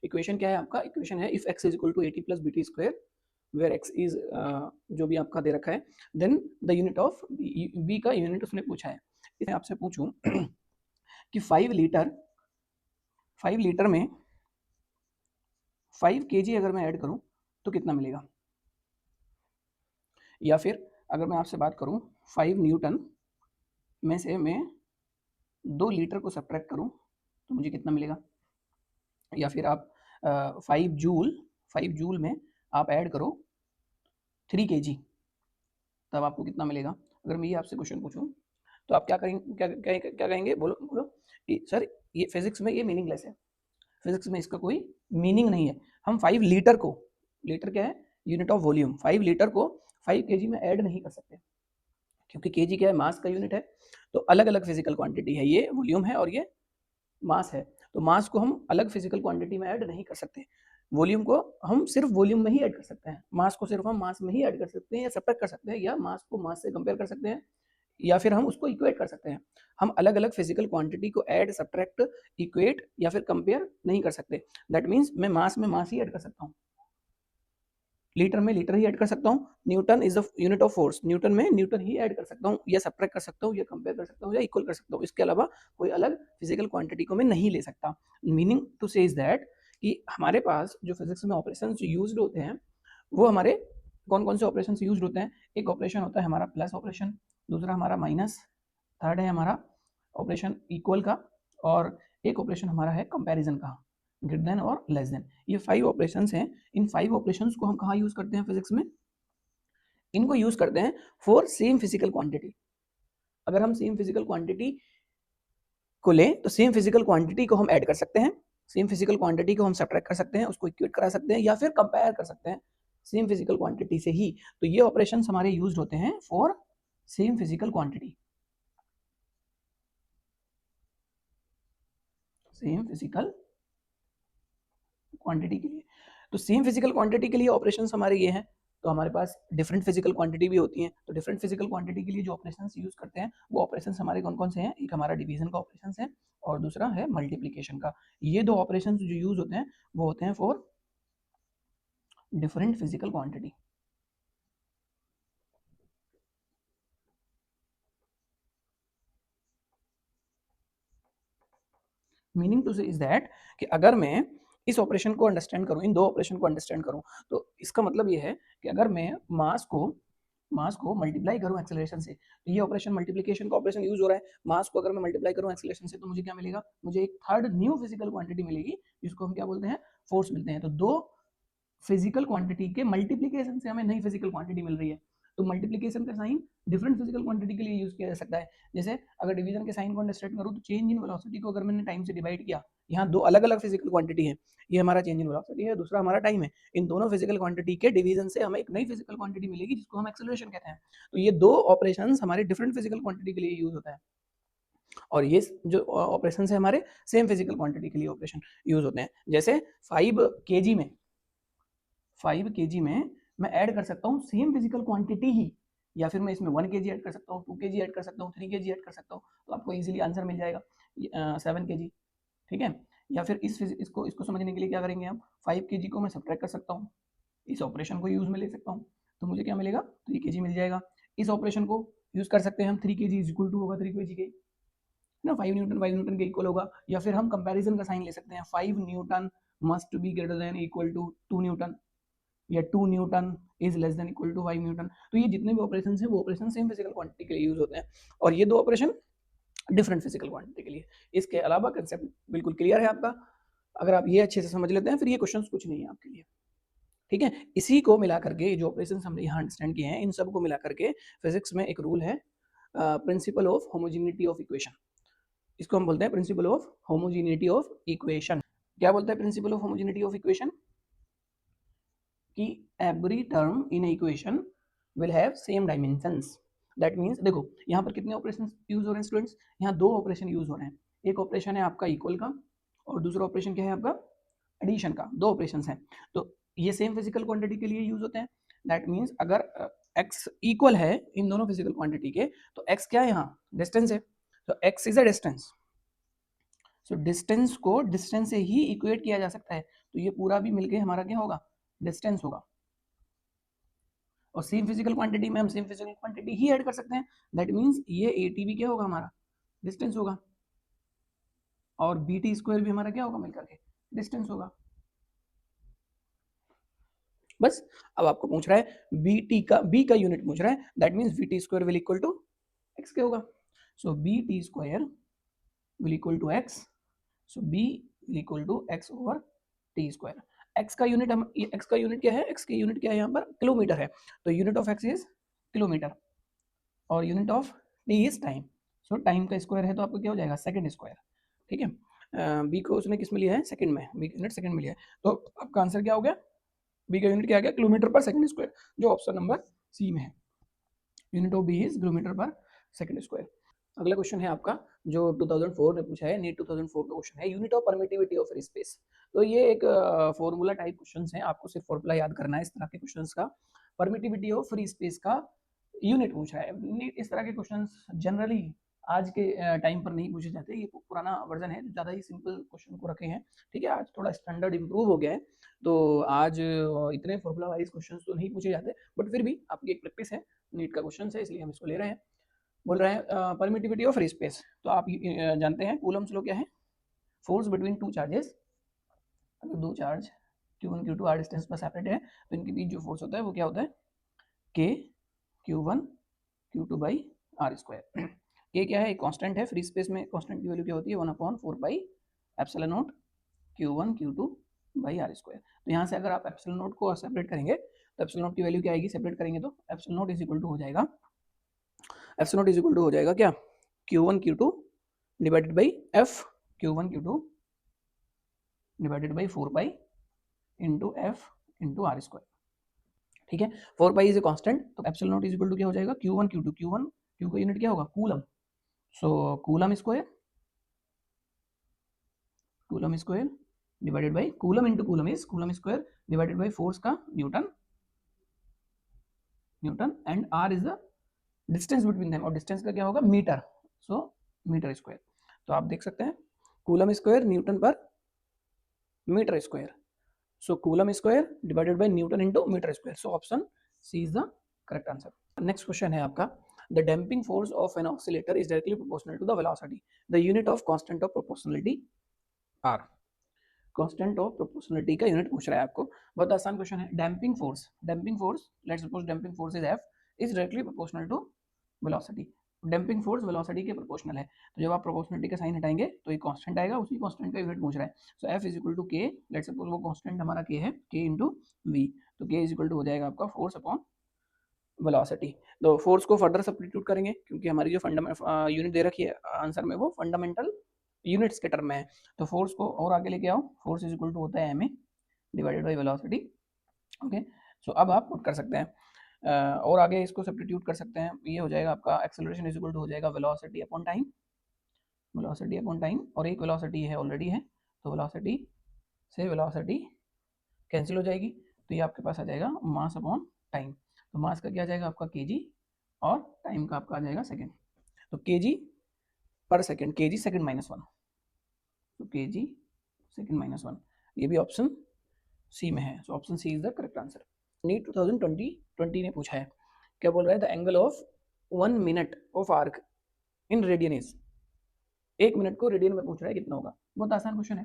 Equation क्या है आपका, इक्वेशन है if x is equal to 80 plus b t square where x is जो भी आपका दे रखा है, then the unit of b का यूनिट उसने पूछा है। इसे आपसे पूछूं कि 5 लीटर में 5 kg अगर मैं ऐड करूं तो कितना मिलेगा, या फिर अगर मैं आपसे बात करूं 5 न्यूटन में से मैं 2 लीटर को सब्ट्रैक्ट करूं तो मुझे कितना मिलेगा, या फिर आप 5 जूल में आप ऐड करो 3 kg तब आपको कितना मिलेगा। अगर मैं ये आपसे क्वेश्चन पूछूं तो आप क्या करेंगे, क्या कहेंगे, बोलो बोलो कि सर ये फिजिक्स में ये मीनिंगलेस है, फिजिक्स में इसका कोई मीनिंग नहीं है। हम 5 लीटर को, लीटर क्या है, यूनिट ऑफ वॉल्यूम, 5 लीटर को 5 kg में ऐड नहीं कर सकते क्योंकि kg क्या है, मास का यूनिट है। तो अलग अलग फिजिकल क्वांटिटी है, ये वॉल्यूम है और ये मास है। तो मास को हम अलग फिजिकल क्वांटिटी में ऐड नहीं कर सकते, वॉल्यूम को हम सिर्फ वॉल्यूम में ही ऐड कर सकते हैं, मास को सिर्फ हम मास में ही ऐड कर सकते हैं या सब्ट्रैक्ट कर सकते हैं, या मास को मास से कंपेयर कर सकते हैं, या फिर हम उसको इक्वेट कर सकते हैं। हम अलग अलग फिजिकल क्वांटिटी को ऐड, सब्ट्रैक्ट, इक्वेट या फिर कंपेयर नहीं कर सकते। दैट मीन्स मैं मास में मास ही ऐड कर सकता हूँ, लीटर में लीटर ही ऐड कर सकता हूँ, Newton is the unit of force, Newton में न्यूटन ही ऐड कर सकता हूँ, या सब्ट्रैक्ट कर सकता हूँ, या कंपेयर कर सकता हूँ, या इक्वल कर सकता हूँ। इसके अलावा कोई अलग फिजिकल क्वांटिटी को मैं नहीं ले सकता। Meaning to say is that कि हमारे पास जो फिजिक्स में ऑपरेशन यूज होते हैं वो हमारे कौन कौन से ऑपरेशन यूज होते हैं। एक ऑपरेशन होता है हमारा प्लस ऑपरेशन, दूसरा हमारा माइनस, थर्ड है हमारा ऑपरेशन इक्वल का, और एक ऑपरेशन हमारा है कंपैरिजन का, ग्रेटर देन और लेस देन। ये 5 ऑपरेशंस हैं। इन 5 ऑपरेशंस को हम कहाँ यूज करते हैं फिजिक्स में, इनको यूज करते हैं फॉर सेम फिजिकल क्वांटिटी। अगर हम सेम फिजिकल क्वांटिटी को लें तो सेम फिजिकल क्वांटिटी को हम ऐड कर सकते हैं, सेम फिजिकल क्वांटिटी को हम सब्ट्रैक्ट कर सकते हैं, उसको इक्वेट करा सकते हैं, या फिर कंपेयर कर सकते हैं सेम फिजिकल क्वांटिटी से ही। तो ये ऑपरेशंस हमारे यूज होते हैं for same physical quantity, same physical quantity के लिए। तो सेम फिजिकल क्वांटिटी के लिए ऑपरेशंस हमारे ये हैं। तो हमारे पास डिफरेंट फिजिकल क्वांटिटी भी होती हैं, तो डिफरेंट फिजिकल क्वांटिटी के लिए जो ऑपरेशंस यूज करते हैं वो ऑपरेशंस हमारे कौन कौन से हैं, एक हमारा डिवीजन का ऑपरेशंस है और दूसरा है मल्टीप्लीकेशन का। ये दो ऑपरेशंस जो यूज होते हैं वो होते हैं for different physical quantity. Meaning to say is that कि अगर मैं इस ऑपरेशन को अंडरस्टैंड करूं, इन दो ऑपरेशन को अंडरस्टैंड करूं, तो इसका मतलब ये है कि अगर मैं मास को मल्टीप्लाई करूं एक्सेलरेशन से, तो ये ऑपरेशन मल्टीप्लिकेशन का ऑपरेशन यूज हो रहा है। मास को अगर मैं मल्टीप्लाई करूं एक्सेलरेशन से तो मुझे क्या मिलेगा, मुझे एक थर्ड न्यू फिजिकल क्वांटिटी मिलेगी जिसको हम क्या बोलते हैं, फोर्स मिलते हैं। तो दो फिजिकल क्वांटिटी के मल्टीप्लिकेशन से हमें नई फिजिकल क्वांटिटी मिल रही है। तो मल्टीप्लिकेशन का साइन डिफरेंट फिजिकल क्वांटिटी के लिए यूज किया जा सकता है। जैसे अगर डिवीजन के साइन को अंडरस्टैंड करूँ तो चेंज इन वेलोसिटी को अगर मैंने टाइम से डिवाइड किया, यहाँ दो अलग अलग फिजिकल क्वांटिटी है, ये हमारा चेंज इन वेलोसिटी है, दूसरा हमारा टाइम है। इन दोनों फिजिकल क्वांटिटी के डिवीजन से हमें एक नई फिजिकल क्वांटिटी मिलेगी जिसको हम एक्सेलरेशन कहते हैं। तो ये दो ऑपरेशन हमारे डिफरेंट फिजिकल क्वांटिटी के लिए यूज होता है, और ये जो ऑपरेशन है हमारे सेम फिजिकल क्वांटिटी के लिए ऑपरेशन यूज होते हैं। जैसे 5 kg में मैं ऐड कर सकता हूँ सेम फिजिकल क्वांटिटी ही, या फिर मैं इसमें 1 kg ऐड कर सकता हूँ, 2 kg ऐड कर सकता हूँ, 3 kg ऐड कर सकता हूँ, तो आपको इजीली आंसर मिल जाएगा 7 kg। ठीक है, या फिर इसको इसको समझने के लिए क्या करेंगे हम, 5 kg को मैं सब्ट्रैक्ट कर सकता हूँ, इस ऑपरेशन को यूज में ले सकता हूँ, तो मुझे क्या मिलेगा, 3 kg मिल जाएगा। इस ऑपरेशन को यूज कर सकते हैं हम, 3 kg इज इक्वल टू होगा 3 kg के ना, 5 न्यूटन के इक्वल होगा। या फिर हम कंपैरिजन का साइन ले सकते हैं, 5 newton must be greater than equal to 2 newton, या 2 newton is less than equal to 5 newton. तो ये जितने भी ऑपरेशन हैं वो ऑपरेशन सेम फिजिकल क्वांटिटी के लिए यूज होते हैं, और ये दो ऑपरेशन डिफरेंट फिजिकल क्वांटिटी के लिए। इसके अलावा कंसेप्ट बिल्कुल क्लियर है आपका, अगर आप ये अच्छे से समझ लेते हैं फिर ये क्वेश्चन कुछ नहीं है आपके लिए। ठीक है, इसी को मिला करके जो ऑपरेशन हमने यहाँ अंडरस्टैंड किए हैं इन सब को मिला करके फिजिक्स में एक रूल है, principle of homogeneity of equation. इसको हम बोलते हैं principle of homogeneity of equation. क्या बोलता है principle of homogeneity of equation, कि every term in equation will have same dimensions. That means देखो यहाँ पर कितने ऑपरेशन यूज हो रहे हैं स्टूडेंट्स, यहाँ दो ऑपरेशन यूज हो रहे हैं। एक ऑपरेशन है आपका इक्वल का और दूसरा ऑपरेशन क्या है आपका एडिशन का, दो ऑपरेशंस हैं। तो ये सेम फिजिकल क्वांटिटी के लिए यूज होते हैं। दैट मीन्स अगर x इक्वल है इन दोनों फिजिकल क्वांटिटी के, तो x क्या है यहाँ डिस्टेंस है, तो x is a distance. So distance को डिस्टेंस से ही इक्वेट किया जा सकता है, तो ये पूरा भी मिलके हमारा क्या होगा, डिस्टेंस होगा। और सेम फिजिकल क्वांटिटी में हम सेम फिजिकल क्वांटिटी ही ऐड कर सकते हैं, दैट मीन्स ये एटी भी क्या होगा, हमारा डिस्टेंस होगा, और बी टी स्क्वायर भी हमारा क्या होगा, मिलकर के डिस्टेंस होगा। बस अब आपको पूछ रहा है बी टी का, बी का यूनिट पूछ रहा है, that means V T square will equal to X क्या होगा, so B T square will equal to X, so B will equal to X over T square. X का unit हम, X का unit क्या है, एक्स की unit क्या है यहाँ पर, किलोमीटर है, तो unit of X is kilometre और unit of T is time, so time का स्क्वायर है तो आपको क्या हो जाएगा, सेकंड स्क्वायर। ठीक है, बी को उसने किस में लिया है, सेकंड में, बी का यूनिट सेकंड में लिया है, तो आपका आंसर क्या हो गया, बी का यूनिट क्या आ गया, किलोमीटर पर सेकंड स्क्वायर, जो ऑप्शन नंबर सी में है, unit of b is kilometre per second square. अगला क्वेश्चन है आपका जो 2004 में पूछा है, नीट 2004 का क्वेश्चन है, unit of permittivity of free space. तो ये एक फॉर्मूला टाइप क्वेश्चंस है, आपको सिर्फ फॉर्मूला याद करना है इस तरह के क्वेश्चंस का, परमिटिविटी ऑफ फ्री स्पेस का यूनिट पूछ रहा है। नीट इस तरह के क्वेश्चंस जनरली आज के टाइम पर नहीं पूछे जाते, ये पुराना वर्जन है, ज़्यादा ही सिंपल क्वेश्चन को रखे हैं। ठीक है, आज थोड़ा स्टैंडर्ड इंप्रूव हो गया है, तो आज इतने फॉर्मूला वाइज क्वेश्चन तो नहीं पूछे जाते, बट फिर भी आपकी एक प्रैक्टिस है, नीट का क्वेश्चन है इसलिए हम इसको ले रहे हैं। बोल रहे हैं परमिटिविटी ऑफ फ्री स्पेस, तो आप जानते हैं कूलम्स लॉ क्या है, फोर्स बिटवीन टू चार्जेस, अगर दो charge Q1 Q2 r distance पर सेपरेट है तो इनके बीच जो फोर्स होता है वो क्या होता है, K Q1 Q2 by r square. K क्या है, एक कांस्टेंट है, फ्री स्पेस में कांस्टेंट की वैल्यू क्या होती है, 1/4 pi epsilon naught Q1 Q2 by r square. तो यहाँ से अगर आप एप्सिलॉन नॉट को सेपरेट करेंगे तो एप्सिलॉन नॉट की वैल्यू क्या आएगी, सेपरेट करेंगे तो epsilon naught is equal to हो जाएगा, epsilon naught is equal to हो जाएगा क्या, Q1 Q2 divided by F Q1 Q2 divided by 4 pi into F into R square. ठीक है, 4 पाई इज ए कांस्टेंट, तो epsilon naught is equal to क्या हो जाएगा, Q1 Q2, Q1 Q का यूनिट क्या होगा, coulomb, so coulomb square, coulomb square divided by coulomb into coulomb is coulomb square divided by force का newton, newton and R is the distance between them, और distance का क्या होगा, metre, सो metre square. तो आप देख सकते हैं coulomb square newton per metre square, so coulomb square divided by newton into meter square, so option C is the correct answer. Next question है आपका, the damping force of an oscillator is directly proportional to the velocity, the unit of constant of proportionality R, constant of proportionality का unit पूछ रहा है आपको, बहुत आसान question है। Damping force, damping force, let's suppose damping force is F is directly proportional to velocity, damping force velocity के proportional है, तो जब आप प्रोपोर्शनलिटी का साइन हटाएंगे तो एक कांस्टेंट आएगा, उसी कांस्टेंट का यूनिट पूछ रहा है, सो F इज इक्वल टू के, लेट्स सपोज वो कांस्टेंट हमारा के है, के इंटू वी, तो के इज इक्वल टू हो जाएगा आपका फोर्स अपॉन वेलोसिटी। तो फोर्स को फर्दर सब्स्टिट्यूट करेंगे क्योंकि हमारी जो फंडामेंटल यूनिट दे रखी है आंसर में वो फंडामेंटल यूनिट्स के टर्म में है, तो फोर्स को और आगे लेके आओ, फोर्स इज इक्वल टू होता है M A divided by velocity. Okay, so अब आप पुट कर सकते हैं और आगे इसको सब्स्टिट्यूट कर सकते हैं, ये हो जाएगा आपका एक्सेलरेशन इज इक्वल टू हो जाएगा velocity upon time, velocity upon time, और एक वेलोसिटी है ऑलरेडी है, तो वेलोसिटी से वेलोसिटी कैंसिल हो जाएगी, तो ये आपके पास आ जाएगा मास अपॉन टाइम, तो मास का क्या आ जाएगा आपका केजी और टाइम का आपका आ जाएगा सेकेंड, तो केजी पर second, kg second minus one, तो केजी सेकेंड माइनस वन, ये भी ऑप्शन सी में है, so option C is the correct answer. NEET 2020 ने पूछा है, क्या बोल रहा है, the angle of 1 minute of arc in radian is, एक मिनट को रेडियन में पूछ रहा है कितना होगा, बहुत आसान क्वेश्चन है।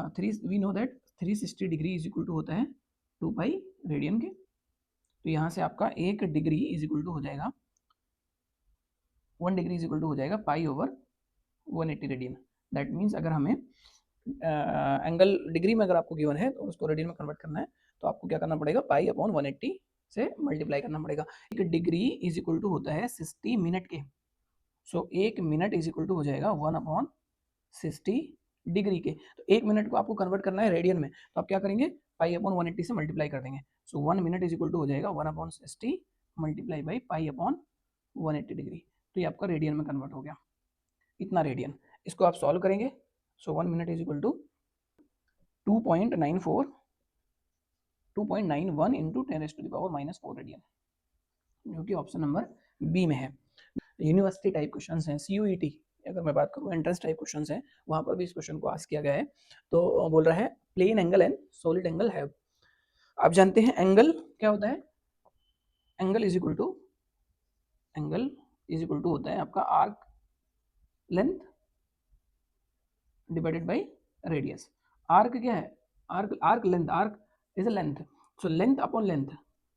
Three we know that 360 degree is equal to होता है 2 पाई रेडियन के, तो यहाँ से आपका 1 डिग्री इज इक्वल टू हो जाएगा 1 डिग्री इज इक्वल टू हो जाएगा pi over 180 radian, that means अगर हमें एंगल डिग्री में अगर आपको गिवन है तो उसको रेडियन में कन्वर्ट करना है, तो आपको क्या करना पड़ेगा, पाई अपॉन 180 से मल्टीप्लाई करना पड़ेगा। एक डिग्री इज इक्वल टू होता है 60 मिनट के, सो एक मिनट इज इक्वल टू हो जाएगा 1/60 डिग्री के, तो एक मिनट को आपको कन्वर्ट करना है रेडियन में, तो आप क्या करेंगे, पाई अपॉन 180 से मल्टीप्लाई कर देंगे, सो 1 मिनट इज इक्वल टू हो जाएगा 1/60 multiply by pi upon 180 degree, तो ये आपका रेडियन में कन्वर्ट हो गया, इतना रेडियन। इसको आप सॉल्व करेंगे, so 1 minute is equal to 2.91 into 10⁻⁻⁴ radian, जो कि ऑप्शन नंबर बी में है। यूनिवर्सिटी टाइप क्वेश्चन हैं, CUET अगर मैं बात करूँ एंट्रेंस टाइप क्वेश्चंस हैं, वहाँ पर भी इस क्वेश्चन को आस्क किया गया है। तो बोल रहा है plane angle and solid angle have. आप जानते हैं एंगल क्या होता है? एंगल इज इक्वल टू होता है आपका arc length divided by radius. Arc क्या है? Arc length, arc is a length, so length upon length.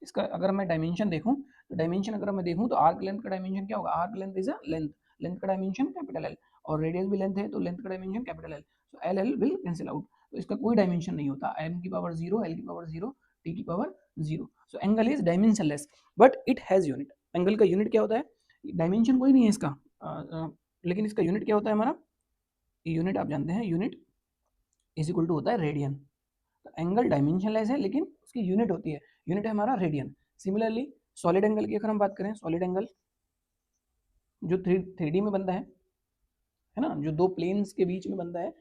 इसका अगर मैं डायमेंशन देखूं तो डायमेंशन अगर मैं देखूं तो आर्क लेंथ का डायमेंशन क्या होगा? Arc length is a length, length का डायमेंशन कैपिटल एल, और रेडियस भी लेंथ है तो लेंथ का dimension capital L, so L L will cancel out. तो इसका कोई डायमेंशन नहीं होता, एम की पावर 0, एल की पावर 0, टी की power 0। So angle is dimensionless but it has unit. Angle का यूनिट क्या होता है? डायमेंशन कोई नहीं है इसका, लेकिन इसका यूनिट क्या होता है हमारा? यूनिट आप जानते हैं, यूनिट इज इक्वल टू होता है रेडियन। तो एंगल डायमेंशनलेस है लेकिन उसकी यूनिट होती है, यूनिट है हमारा रेडियन। सिमिलरली सॉलिड एंगल की अगर हम बात करें, सॉलिड एंगल जो थ्री डी में बनता है ना, जो दो प्लेन्स के बीच में बनता है,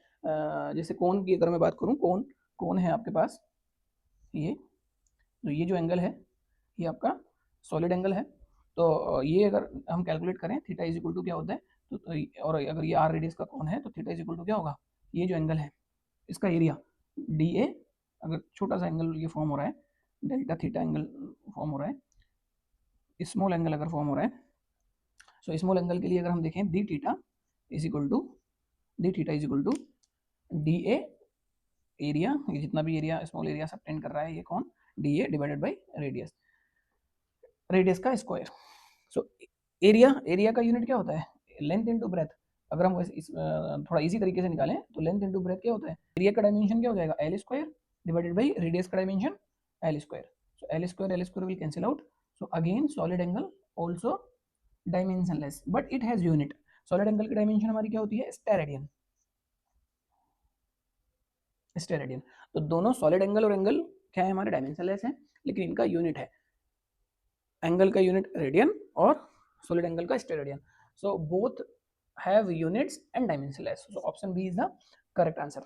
जैसे कोन की अगर मैं बात करूं, कोन कोन है आपके पास ये, तो ये जो एंगल है ये आपका सॉलिड एंगल है। तो ये अगर हम कैलकुलेट करें थीटा इज इक्वल टू क्या होता है, तो और अगर ये आर रेडियस का कोन है तो थीटा इज इक्वल टू क्या होगा? ये जो एंगल है इसका एरिया डी ए, अगर छोटा सा एंगल ये फॉर्म हो रहा है, डेल्टा थीटा एंगल फॉर्म हो रहा है, स्मॉल एंगल अगर फॉर्म हो रहा है, सो स्मॉल एंगल के लिए अगर हम देखें d theta is equal to d A area, ये जितना भी एरिया स्मॉल एरिया सबटेंड कर रहा है ये कौन? D A divided by radius, radius का स्क्वायर। सो एरिया का यूनिट क्या होता है? Length into breadth. अगर हम थोड़ा इजी तरीके से निकालें तो लेंथ इनटू ब्रेथ क्या होता है? एरिया का डायमेंशन क्या हो जाएगा? L square divided by radius का dimension L square. So L square will cancel out. So again solid angle also dimensionless but it has unit. Solid angle की dimension हमारी क्या होती है? स्टेरेडियन। स्टेरेडियन। तो दोनों सॉलिड एंगल और angle क्या है हमारे? डायमेंशनलेस है, लेकिन इनका यूनिट है, एंगल का यूनिट रेडियन और सॉलिड एंगल का steradian. So both have units and dimensionless, so option B is the correct answer.